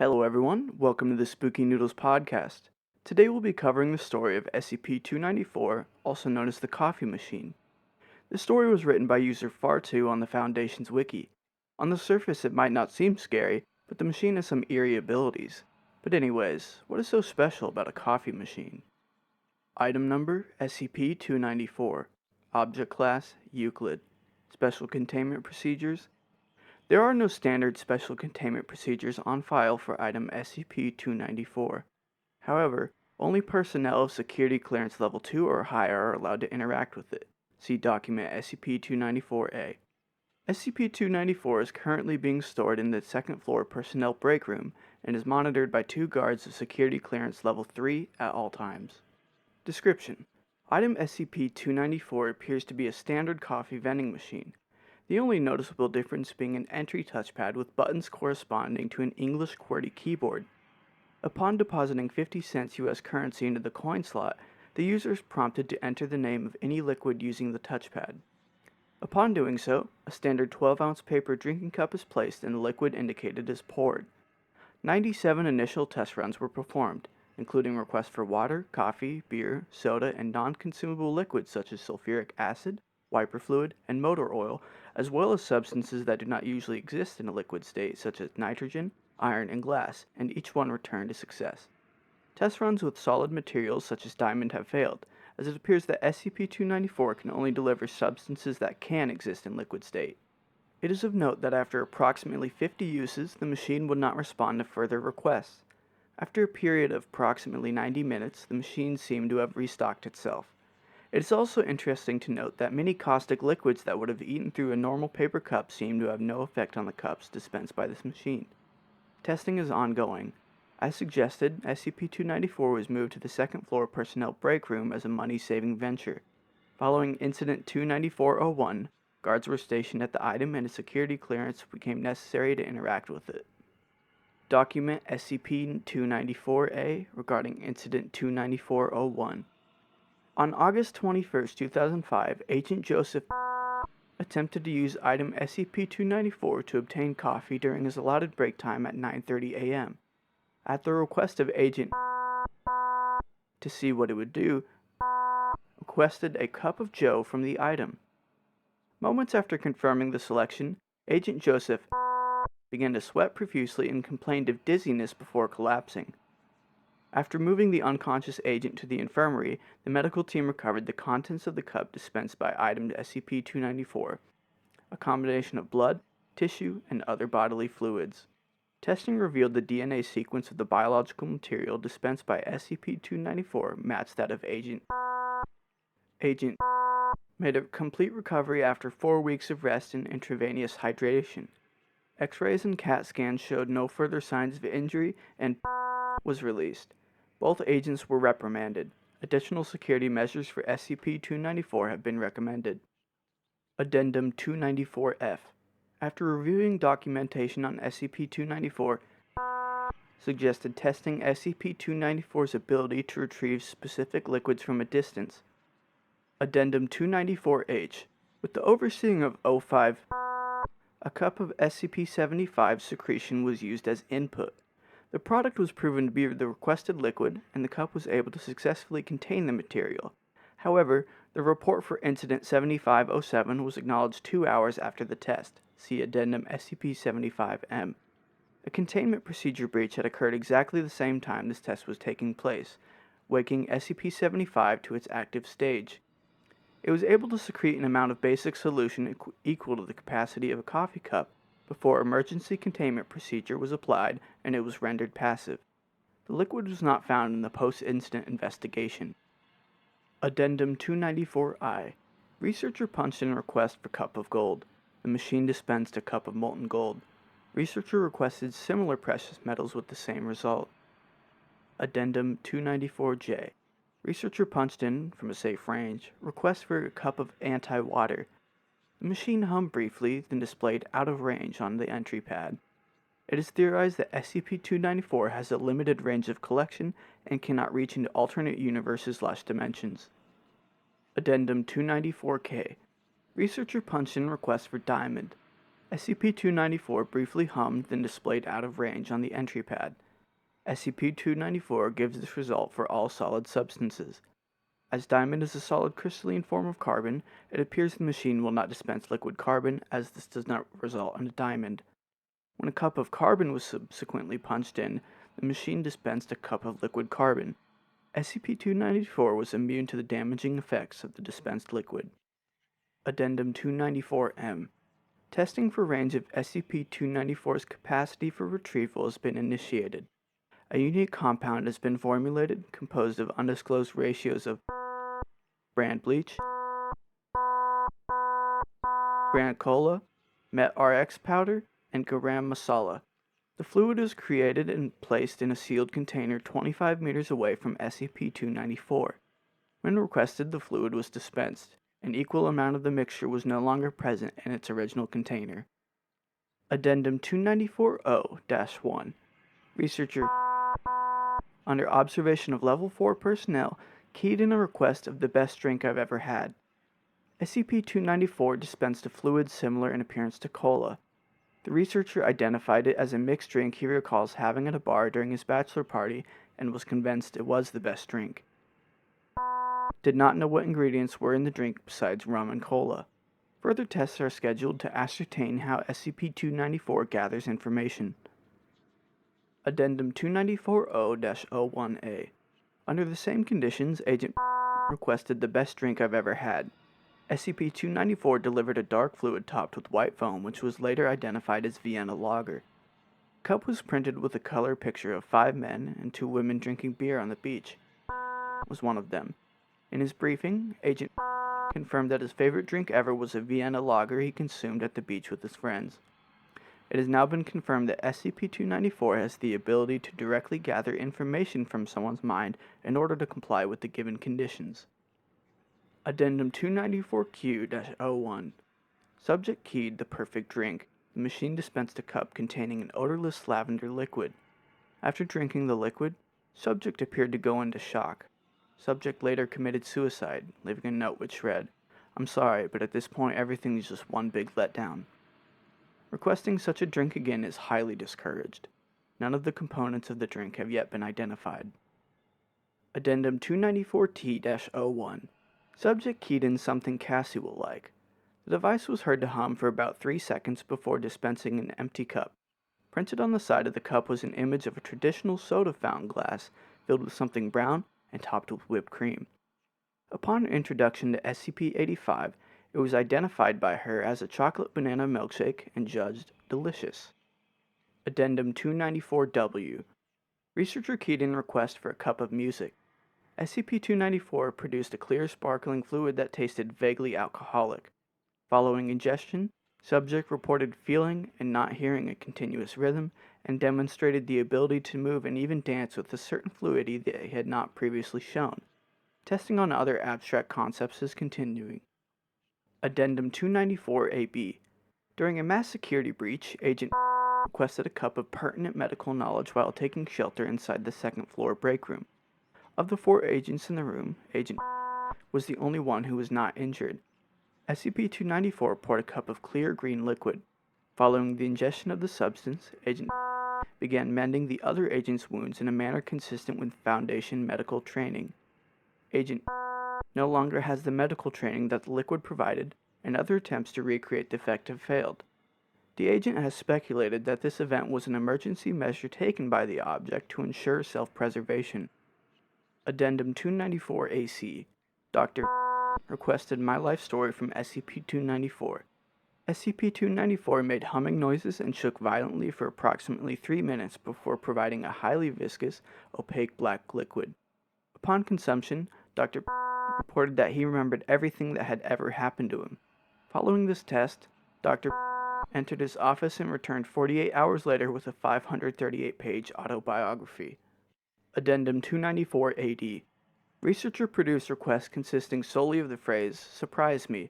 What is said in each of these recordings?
Hello everyone, welcome to the Spooky Noodles Podcast. Today we'll be covering the story of SCP-294, also known as the Coffee Machine. The story was written by user Far2 on the Foundation's wiki. On the surface it might not seem scary, but the machine has some eerie abilities. But anyways, what is so special about a coffee machine? Item number SCP-294. Object Class Euclid. Special Containment Procedures. There are no standard special containment procedures on file for item SCP-294. However, only personnel of security clearance level 2 or higher are allowed to interact with it. See document SCP-294-A. SCP-294 is currently being stored in the second floor personnel break room and is monitored by 2 guards of security clearance level 3 at all times. Description: Item SCP-294 appears to be a standard coffee vending machine. The only noticeable difference being an entry touchpad with buttons corresponding to an English QWERTY keyboard. Upon depositing 50 cents US currency into the coin slot, the user is prompted to enter the name of any liquid using the touchpad. Upon doing so, a standard 12-ounce paper drinking cup is placed and the liquid indicated is poured. 97 initial test runs were performed, including requests for water, coffee, beer, soda, and non-consumable liquids such as sulfuric acid, wiper fluid, and motor oil, as well as substances that do not usually exist in a liquid state such as nitrogen, iron, and glass, and each one returned a success. Test runs with solid materials such as diamond have failed, as it appears that SCP-294 can only deliver substances that can exist in liquid state. It is of note that after approximately 50 uses, the machine would not respond to further requests. After a period of approximately 90 minutes, the machine seemed to have restocked itself. It is also interesting to note that many caustic liquids that would have eaten through a normal paper cup seem to have no effect on the cups dispensed by this machine. Testing is ongoing. As suggested, SCP-294 was moved to the second floor personnel break room as a money-saving venture. Following Incident 294-01, guards were stationed at the item and a security clearance became necessary to interact with it. Document SCP-294-A regarding Incident 294-01. On August 21, 2005, Agent Joseph attempted to use item SCP-294 to obtain coffee during his allotted break time at 9:30 a.m. At the request of Agent to see what it would do, requested a cup of Joe from the item. Moments after confirming the selection, Agent Joseph began to sweat profusely and complained of dizziness before collapsing. After moving the unconscious agent to the infirmary, the medical team recovered the contents of the cup dispensed by item SCP-294, a combination of blood, tissue, and other bodily fluids. Testing revealed the DNA sequence of the biological material dispensed by SCP-294 matched that of Agent made a complete recovery after 4 weeks of rest and intravenous hydration. X-rays and CAT scans showed no further signs of injury and was released. Both agents were reprimanded. Additional security measures for SCP-294 have been recommended. Addendum 294-F. After reviewing documentation on SCP-294, suggested testing SCP-294's ability to retrieve specific liquids from a distance. Addendum 294-H. With the overseeing of O5, a cup of SCP-75 secretion was used as input. The product was proven to be the requested liquid, and the cup was able to successfully contain the material. However, the report for Incident 7507 was acknowledged 2 hours after the test. See Addendum SCP-75-M. A containment procedure breach had occurred exactly the same time this test was taking place, waking SCP-75 to its active stage. It was able to secrete an amount of basic solution equal to the capacity of a coffee cup, before emergency containment procedure was applied and it was rendered passive. The liquid was not found in the post-incident investigation. Addendum 294-I. Researcher punched in a request for cup of gold. The machine dispensed a cup of molten gold. Researcher requested similar precious metals with the same result. Addendum 294-J. Researcher punched in, from a safe range, request for a cup of anti-water. The machine hummed briefly, then displayed out of range on the entry pad. It is theorized that SCP-294 has a limited range of collection and cannot reach into alternate universes/dimensions. Addendum 294-K. Researcher punched in request for diamond. SCP-294 briefly hummed, then displayed out of range on the entry pad. SCP-294 gives this result for all solid substances. As diamond is a solid crystalline form of carbon, it appears the machine will not dispense liquid carbon, as this does not result in a diamond. When a cup of carbon was subsequently punched in, the machine dispensed a cup of liquid carbon. SCP-294 was immune to the damaging effects of the dispensed liquid. Addendum 294-M. Testing for range of SCP-294's capacity for retrieval has been initiated. A unique compound has been formulated, composed of undisclosed ratios of brand bleach, brand cola, met RX powder, and garam masala. The fluid is created and placed in a sealed container 25 meters away from SCP-294. When requested, the fluid was dispensed. An equal amount of the mixture was no longer present in its original container. Addendum 294-0-1. Researcher, under observation of Level 4 personnel, keyed in a request of the best drink I've ever had. SCP-294 dispensed a fluid similar in appearance to cola. The researcher identified it as a mixed drink he recalls having at a bar during his bachelor party and was convinced it was the best drink. Did not know what ingredients were in the drink besides rum and cola. Further tests are scheduled to ascertain how SCP-294 gathers information. Addendum 294-0-01A. Under the same conditions, Agent requested the best drink I've ever had. SCP-294 delivered a dark fluid topped with white foam, which was later identified as Vienna Lager. The cup was printed with a color picture of 5 men and 2 women drinking beer on the beach. Was one of them. In his briefing, Agent confirmed that his favorite drink ever was a Vienna Lager he consumed at the beach with his friends. It has now been confirmed that SCP-294 has the ability to directly gather information from someone's mind in order to comply with the given conditions. Addendum 294-Q-01. Subject keyed the perfect drink. The machine dispensed a cup containing an odorless lavender liquid. After drinking the liquid, subject appeared to go into shock. Subject later committed suicide, leaving a note which read, "I'm sorry, but at this point everything is just one big letdown." Requesting such a drink again is highly discouraged. None of the components of the drink have yet been identified. Addendum 294-T-01. Subject keyed in something Cassie will like. The device was heard to hum for about 3 seconds before dispensing an empty cup. Printed on the side of the cup was an image of a traditional soda fountain glass filled with something brown and topped with whipped cream. Upon introduction to SCP-85, it was identified by her as a chocolate banana milkshake and judged delicious. Addendum 294-W. Researcher keyed in request for a cup of music. SCP-294 produced a clear sparkling fluid that tasted vaguely alcoholic. Following ingestion, subject reported feeling and not hearing a continuous rhythm and demonstrated the ability to move and even dance with a certain fluidity that he had not previously shown. Testing on other abstract concepts is continuing. Addendum 294-AB. During a mass security breach, Agent requested a cup of pertinent medical knowledge while taking shelter inside the second-floor break room. Of the 4 agents in the room, Agent was the only one who was not injured. SCP-294 poured a cup of clear green liquid. Following the ingestion of the substance, Agent began mending the other agent's wounds in a manner consistent with Foundation medical training. Agent no longer has the medical training that the liquid provided, and other attempts to recreate the effect have failed. The agent has speculated that this event was an emergency measure taken by the object to ensure self-preservation. Addendum 294-AC. Dr. requested my life story from SCP-294. SCP-294 made humming noises and shook violently for approximately 3 minutes before providing a highly viscous, opaque black liquid. Upon consumption, Dr. reported that he remembered everything that had ever happened to him. Following this test, Dr. entered his office and returned 48 hours later with a 538-page autobiography. Addendum 294-AD. Researcher produced requests consisting solely of the phrase, "Surprise me."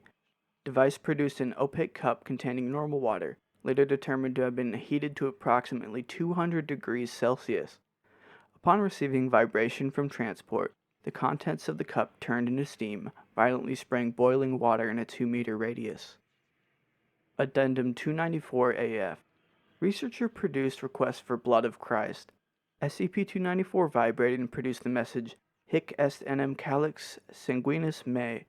Device produced an opaque cup containing normal water, later determined to have been heated to approximately 200 degrees Celsius. Upon receiving vibration from transport, the contents of the cup turned into steam, violently spraying boiling water in a 2-meter radius. Addendum 294 AF. Researcher-produced request for blood of Christ. SCP-294 vibrated and produced the message Hic est enim calix sanguinis mei,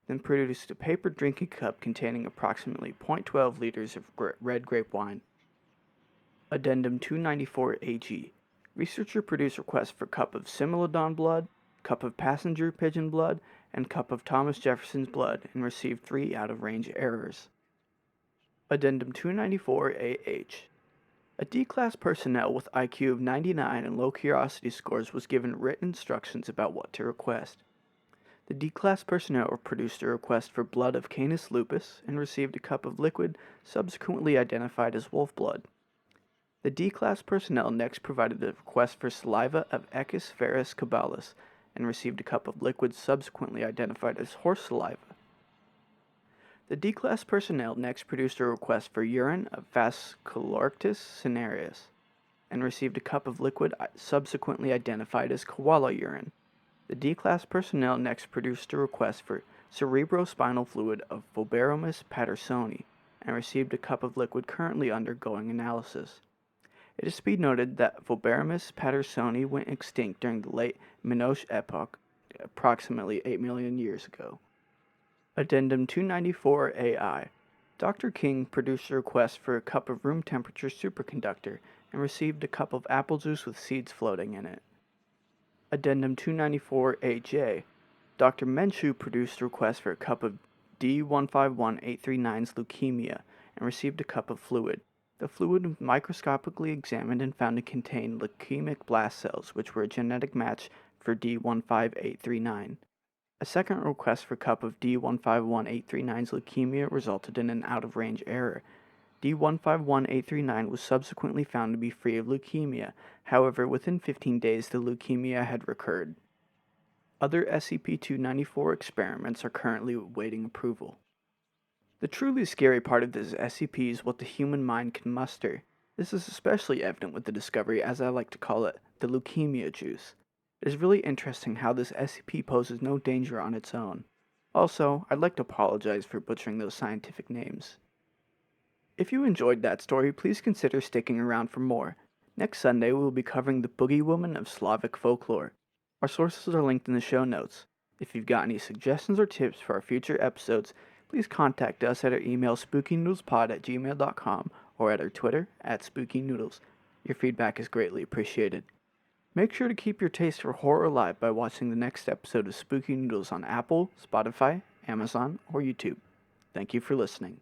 then produced a paper drinking cup containing approximately 0.12 liters of red grape wine. Addendum 294 AG. Researcher-produced request for cup of Similodon blood, cup of passenger pigeon blood, and cup of Thomas Jefferson's blood, and received 3 out-of-range errors. Addendum 294 AH. A D-Class personnel with IQ of 99 and low curiosity scores was given written instructions about what to request. The D-Class personnel produced a request for blood of Canis lupus and received a cup of liquid subsequently identified as wolf blood. The D-Class personnel next provided a request for saliva of Echis ferus caballus and received a cup of liquid subsequently identified as horse saliva. The D-Class personnel next produced a request for urine of Phascolarctus cinereus and received a cup of liquid subsequently identified as koala urine. The D-Class personnel next produced a request for cerebrospinal fluid of Voberomus pattersoni and received a cup of liquid currently undergoing analysis. It is to be noted that Voberomus pattersoni went extinct during the late Minoan epoch, approximately 8 million years ago. Addendum 294 AI. Dr. King produced a request for a cup of room temperature superconductor and received a cup of apple juice with seeds floating in it. Addendum 294 AJ. Dr. Menshu produced a request for a cup of D151839's leukemia and received a cup of fluid. The fluid was microscopically examined and found to contain leukemic blast cells, which were a genetic match for D15839. A second request for cup of D151839's leukemia resulted in an out-of-range error. D151839 was subsequently found to be free of leukemia, however, within 15 days the leukemia had recurred. Other SCP-294 experiments are currently awaiting approval. The truly scary part of this SCP is what the human mind can muster. This is especially evident with the discovery, as I like to call it, the leukemia juice. It is really interesting how this SCP poses no danger on its own. Also, I'd like to apologize for butchering those scientific names. If you enjoyed that story, please consider sticking around for more. Next Sunday, we will be covering the Boogie Woman of Slavic folklore. Our sources are linked in the show notes. If you've got any suggestions or tips for our future episodes, please contact us at our email spookynoodlespod@gmail.com or at our Twitter @spookynoodles. Your feedback is greatly appreciated. Make sure to keep your taste for horror alive by watching the next episode of Spooky Noodles on Apple, Spotify, Amazon, or YouTube. Thank you for listening.